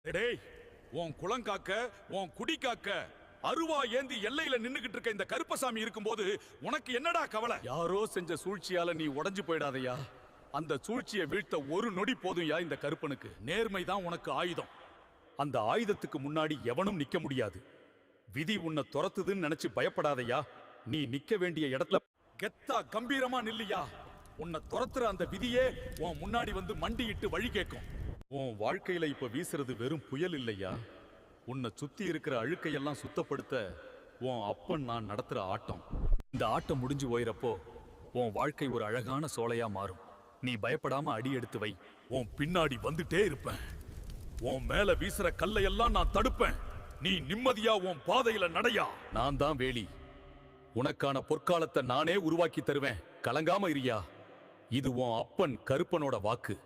டேய், உன் குளம் காக்க, உன் குடி காக்க, அருவா ஏந்தி எல்லையில நின்னுகிட்டு இருக்க இந்த கருப்பசாமி இருக்கும்போது உனக்கு என்னடா கவலை? யாரோ செஞ்ச சூழ்ச்சியால நீ உடைஞ்சு போயிடாதயா. அந்த சூழ்ச்சியை வீழ்த்த ஒரு நொடி போதும்யா இந்த கருப்பனுக்கு. நேர்மைதான் உனக்கு ஆயுதம். அந்த ஆயுதத்துக்கு முன்னாடி எவனும் நிக்க முடியாது. விதி உன்னை துரத்துதுன்னு நினைச்சு பயப்படாதயா. நீ நிக்க வேண்டிய இடத்துல கெத்தா கம்பீரமா நில்லையா. உன்னை துரத்துற அந்த விதியே உன் முன்னாடி வந்து மண்டியிட்டு வழி கேட்கும். உன் வாழ்க்கையில இப்ப வீசுறது வெறும் புயல் இல்லையா. உன்னை சுத்தி இருக்கிற அழுக்கையெல்லாம் சுத்தப்படுத்த உன் அப்பன் நான் நடத்துற ஆட்டம். இந்த ஆட்டம் முடிஞ்சு போயிறப்போ உன் வாழ்க்கை ஒரு அழகான சோலையா மாறும். நீ பயப்படாம அடி எடுத்து வை. உன் பின்னாடி வந்துட்டே இருப்பேன். உன் மேல வீசுற கல்லையெல்லாம் நான் தடுப்பேன். நீ நிம்மதியா உன் பாதையில நடையா. நான் தான் வேலி. உனக்கான பொற்காலத்தை நானே உருவாக்கி தருவேன். கலங்காம இரியா. இது உன் அப்பன் கருப்பனோட வாக்கு.